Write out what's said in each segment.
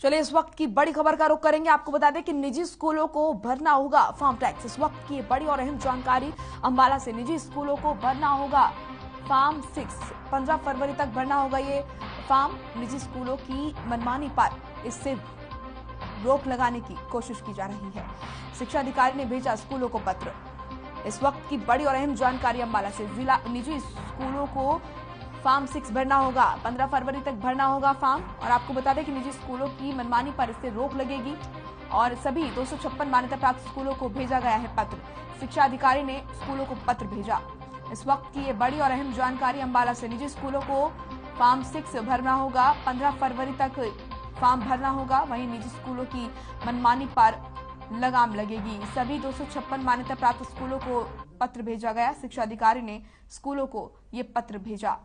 चलिए इस वक्त की बड़ी खबर का रुख करेंगे। आपको बता दें कि निजी स्कूलों को भरना होगा फार्म टैक्स। इस वक्त की बड़ी और अहम जानकारी अंबाला से। निजी स्कूलों को भरना होगा फार्म 6। 15 फरवरी तक भरना होगा ये फार्म। निजी स्कूलों की मनमानी पर इससे रोक लगाने की कोशिश की जा रही है। शिक्षा अधिकारी ने भेजा स्कूलों को पत्र। इस वक्त की बड़ी और अहम जानकारी अंबाला से। जिला निजी स्कूलों को फार्म 6 भरना होगा। 15 फरवरी तक भरना होगा फार्म। और आपको बता दें कि निजी स्कूलों की मनमानी पर इससे रोक लगेगी और सभी 256 मान्यता प्राप्त स्कूलों को भेजा गया है पत्र। शिक्षा अधिकारी ने स्कूलों को पत्र भेजा। इस वक्त की ये बड़ी और अहम जानकारी अंबाला से। निजी स्कूलों को फार्म 6 भरना होगा। 15 फरवरी तक फार्म भरना होगा। वहीं निजी स्कूलों की मनमानी पर लगाम लगेगी। सभी 256 मान्यता प्राप्त स्कूलों को पत्र भेजा गया। शिक्षा अधिकारी ने स्कूलों को ये पत्र भेजा।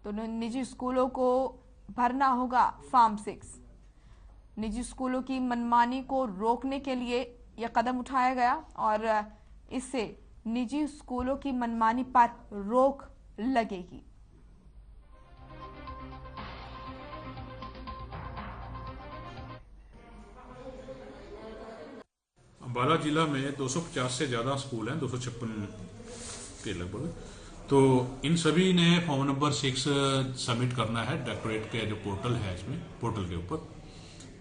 तो निजी स्कूलों को भरना होगा फार्म 6। निजी स्कूलों की मनमानी को रोकने के लिए यह कदम उठाया गया और इससे निजी स्कूलों की मनमानी पर रोक लगेगी। अंबाला जिला में 250 से ज्यादा स्कूल हैं, 256 के लगभग। तो इन सभी ने फॉर्म नंबर 6 सबमिट करना है डायरेक्टोरेट के जो पोर्टल है, इसमें पोर्टल के ऊपर।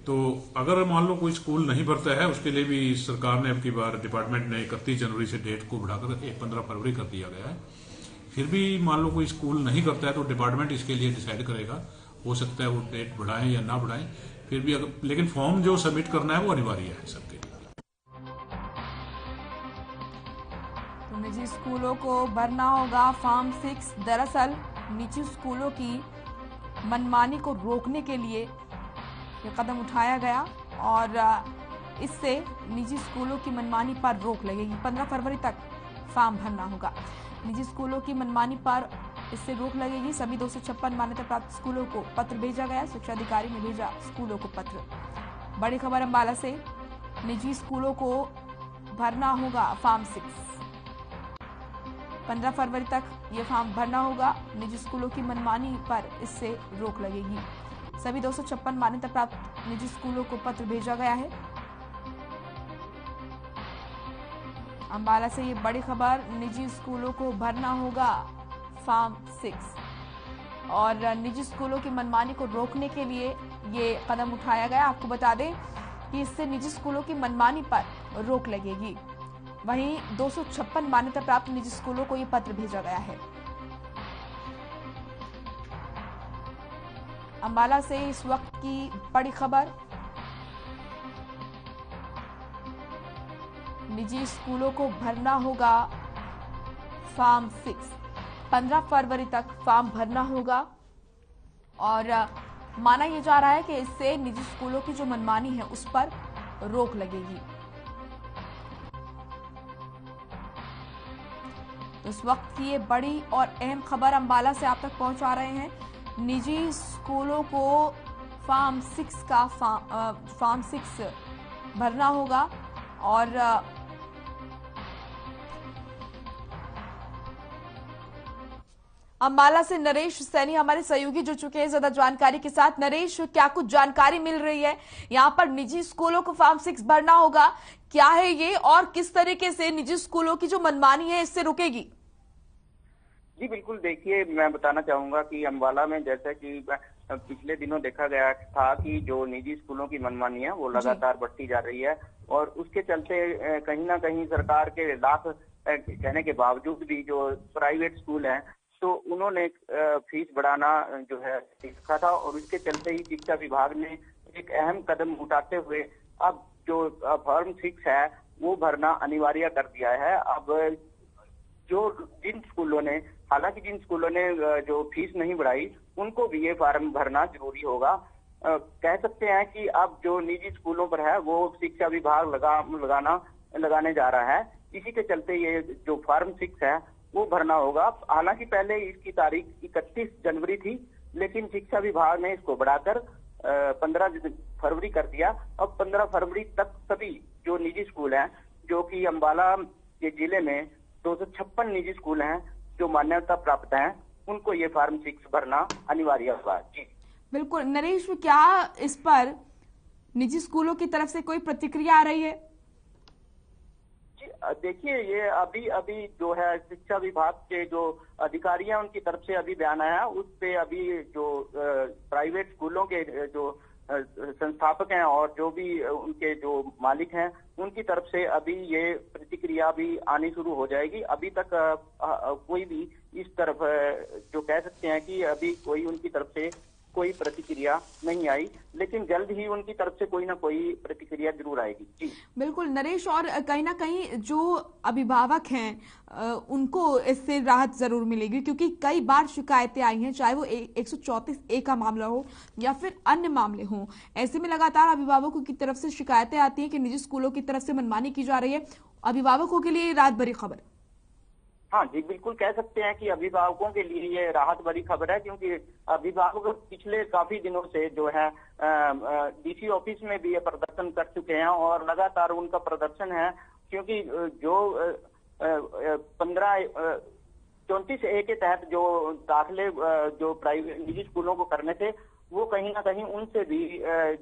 तो अगर मान लो कोई स्कूल नहीं भरता है, उसके लिए भी सरकार ने अब की बार डिपार्टमेंट ने 31 जनवरी से डेट को बढ़ाकर 15 फरवरी कर दिया गया है। फिर भी मान लो कोई स्कूल नहीं करता है तो डिपार्टमेंट इसके लिए डिसाइड करेगा। हो सकता है वो डेट बढ़ाएं या ना बढ़ाएं। फिर भी लेकिन फॉर्म जो सबमिट करना है वो अनिवार्य है सबके लिए। निजी स्कूलों को भरना होगा फार्म 6। दरअसल निजी स्कूलों की मनमानी को रोकने के लिए यह कदम उठाया गया और इससे निजी स्कूलों की मनमानी पर रोक लगेगी। 15 फरवरी तक फार्म भरना होगा। निजी स्कूलों की मनमानी पर इससे रोक लगेगी। सभी 256 मान्यता प्राप्त स्कूलों को पत्र भेजा गया। शिक्षा अधिकारी ने भेजा स्कूलों को पत्र। बड़ी खबर अंबाला से। निजी स्कूलों को भरना होगा फार्म 6। 15 फरवरी तक ये फॉर्म भरना होगा। निजी स्कूलों की मनमानी पर इससे रोक लगेगी। सभी 256 मान्यता प्राप्त निजी स्कूलों को पत्र भेजा गया है। अंबाला से ये बड़ी खबर। निजी स्कूलों को भरना होगा फार्म 6 और निजी स्कूलों की मनमानी को रोकने के लिए ये कदम उठाया गया। आपको बता दें कि इससे निजी स्कूलों की मनमानी पर रोक लगेगी। वहीं 256 मान्यता प्राप्त निजी स्कूलों को यह पत्र भेजा गया है। अंबाला से इस वक्त की बड़ी खबर। निजी स्कूलों को भरना होगा फार्म 6। 15 फरवरी तक फॉर्म भरना होगा और माना यह जा रहा है कि इससे निजी स्कूलों की जो मनमानी है उस पर रोक लगेगी। इस वक्त की ये बड़ी और अहम खबर अंबाला से आप तक पहुंचा रहे हैं। निजी स्कूलों को फार्म 6 भरना होगा और अंबाला से नरेश सैनी हमारे सहयोगी जुड़ चुके हैं ज्यादा जानकारी के साथ। नरेश, क्या कुछ जानकारी मिल रही है? यहाँ पर निजी स्कूलों को फार्म 6 भरना होगा, क्या है ये और किस तरीके से निजी स्कूलों की जो मनमानी है इससे रुकेगी? जी बिल्कुल, देखिए मैं बताना चाहूंगा कि अंबाला में जैसा कि पिछले दिनों देखा गया था कि जो निजी स्कूलों की मनमानी है वो लगातार बढ़ती जा रही है और उसके चलते कहीं ना कहीं सरकार के लाख कहने के बावजूद भी जो प्राइवेट स्कूल हैं तो उन्होंने फीस बढ़ाना जो है सीखा था और उसके चलते ही शिक्षा विभाग ने एक अहम कदम उठाते हुए अब जो फॉर्म 6 है वो भरना अनिवार्य कर दिया है। अब जो जिन स्कूलों ने जो फीस नहीं बढ़ाई उनको भी ये फॉर्म भरना जरूरी होगा। कह सकते हैं कि अब जो निजी स्कूलों पर है वो शिक्षा विभाग लगाने जा रहा है। इसी के चलते ये जो फॉर्म 6 है वो भरना होगा। हालांकि पहले इसकी तारीख 31 जनवरी थी, लेकिन शिक्षा विभाग ने इसको बढ़ाकर 15 फरवरी कर दिया। अब 15 फरवरी तक सभी जो निजी स्कूल हैं, जो कि अंबाला के जिले में 256 निजी स्कूल हैं जो मान्यता प्राप्त हैं, उनको ये फॉर्म 6 भरना अनिवार्य होगा। जी बिल्कुल नरेश, क्या इस पर निजी स्कूलों की तरफ से कोई प्रतिक्रिया आ रही है? देखिए, ये अभी अभी जो है शिक्षा विभाग के जो अधिकारी हैं उनकी तरफ से अभी बयान आया है। उस पे अभी जो प्राइवेट स्कूलों के जो संस्थापक हैं और जो भी उनके जो मालिक हैं उनकी तरफ से अभी ये प्रतिक्रिया भी आनी शुरू हो जाएगी। अभी तक कोई भी इस तरफ जो कह सकते हैं कि अभी कोई उनकी तरफ से कोई प्रतिक्रिया नहीं आई, लेकिन जल्द ही उनकी तरफ से कोई ना कोई प्रतिक्रिया जरूर आएगी। जी बिल्कुल नरेश, और कहीं ना कहीं जो अभिभावक हैं उनको इससे राहत जरूर मिलेगी, क्योंकि कई बार शिकायतें आई हैं, चाहे वो 134A का मामला हो या फिर अन्य मामले हों। ऐसे में लगातार अभिभावकों की तरफ से शिकायतें आती हैं कि निजी स्कूलों की तरफ से मनमानी की जा रही है। अभिभावकों के लिए राहत भरी खबर। हाँ जी, बिल्कुल कह सकते हैं कि अभिभावकों के लिए ये राहत भरी खबर है, क्योंकि अभिभावक पिछले काफी दिनों से जो है डीसी ऑफिस में भी ये प्रदर्शन कर चुके हैं और लगातार उनका प्रदर्शन है, क्योंकि जो 34A के तहत जो दाखिले जो प्राइवेट निजी स्कूलों को करने थे, वो कहीं ना कहीं उनसे भी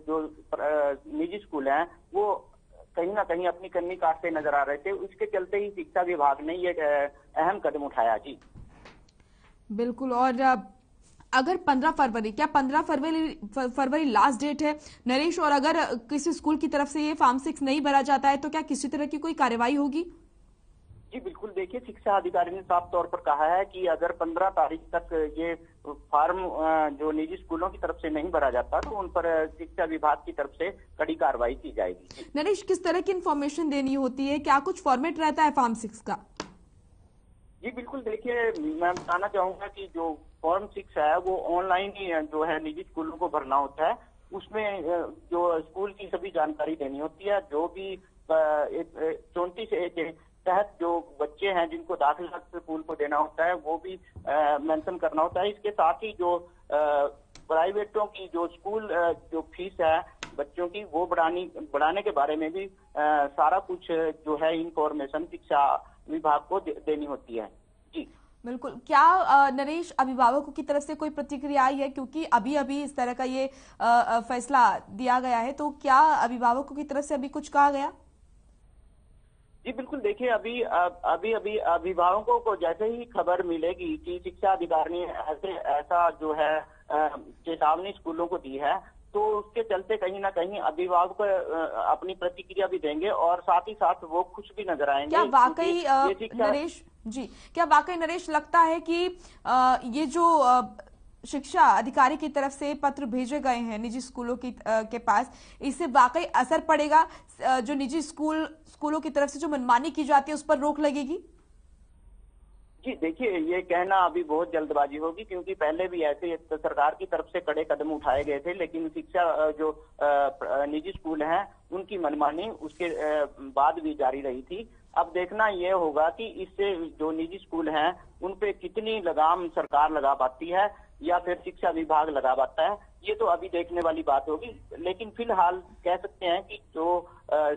जो निजी स्कूल हैं वो कहीं ना कहीं अपनी कन्नी काटते नजर आ रहे थे। उसके चलते ही शिक्षा विभाग ने ये अहम कदम उठाया। जी बिल्कुल, और अगर 15 फरवरी, क्या 15 फरवरी लास्ट डेट है नरेश, और अगर किसी स्कूल की तरफ से ये फॉर्म 6 नहीं भरा जाता है तो क्या किसी तरह की कोई कार्रवाई होगी? जी बिल्कुल, देखिए शिक्षा अधिकारी ने साफ तौर पर कहा है कि अगर 15 तारीख तक ये फॉर्म जो निजी स्कूलों की तरफ से नहीं भरा जाता तो उन पर शिक्षा विभाग की तरफ से कड़ी कार्रवाई की जाएगी। नरेश, किस तरह की इन्फॉर्मेशन देनी होती है, क्या कुछ फॉर्मेट रहता है फॉर्म 6 का? जी बिल्कुल, देखिए मैं बताना चाहूंगा कि जो फॉर्म 6 है वो ऑनलाइन ही जो है निजी स्कूलों को भरना होता है। उसमें जो स्कूल की सभी जानकारी देनी होती है, जो भी 34A के तहत जो बच्चे हैं जिनको दाखिला स्कूल को देना होता है वो भी मेंशन करना होता है। इसके साथ ही जो प्राइवेटों की जो स्कूल जो फीस है बच्चों की वो बढ़ाने के बारे में भी सारा कुछ जो है इंफॉर्मेशन शिक्षा विभाग को देनी होती है। जी बिल्कुल, क्या नरेश अभिभावकों की तरफ से कोई प्रतिक्रिया आई है, क्योंकि अभी अभी इस तरह का ये फैसला दिया गया है, तो क्या अभिभावकों की तरफ से अभी कुछ कहा गया? जी बिल्कुल, देखिए अभी अभिभावकों को जैसे ही खबर मिलेगी कि शिक्षा अधिकारी ने ऐसा जो है चेतावनी स्कूलों को दी है, तो उसके चलते कहीं ना कहीं अभिभावक अपनी प्रतिक्रिया भी देंगे और साथ ही साथ वो खुश भी नजर आएंगे। क्या वाकई नरेश जी, क्या वाकई नरेश लगता है कि ये जो शिक्षा अधिकारी की तरफ से पत्र भेजे गए हैं निजी स्कूलों के पास, इससे वाकई असर पड़ेगा? जो निजी स्कूलों की तरफ से जो मनमानी की जाती है उस पर रोक लगेगी? जी देखिए, ये कहना अभी बहुत जल्दबाजी होगी, क्योंकि पहले भी ऐसे सरकार की तरफ से कड़े कदम उठाए गए थे, लेकिन शिक्षा जो निजी स्कूल हैं उनकी मनमानी उसके बाद भी जारी रही थी। अब देखना ये होगा कि इससे जो निजी स्कूल हैं उन पे कितनी लगाम सरकार लगा पाती है या फिर शिक्षा विभाग लगा पाता है, ये तो अभी देखने वाली बात होगी। लेकिन फिलहाल कह सकते हैं कि जो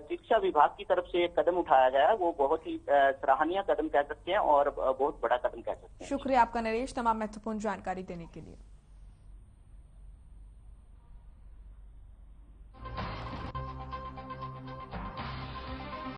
शिक्षा विभाग की तरफ से एक कदम उठाया गया है वो बहुत ही सराहनीय कदम कह सकते हैं और बहुत बड़ा कदम कह सकते हैं। शुक्रिया आपका नरेश, तमाम महत्वपूर्ण जानकारी देने के लिए।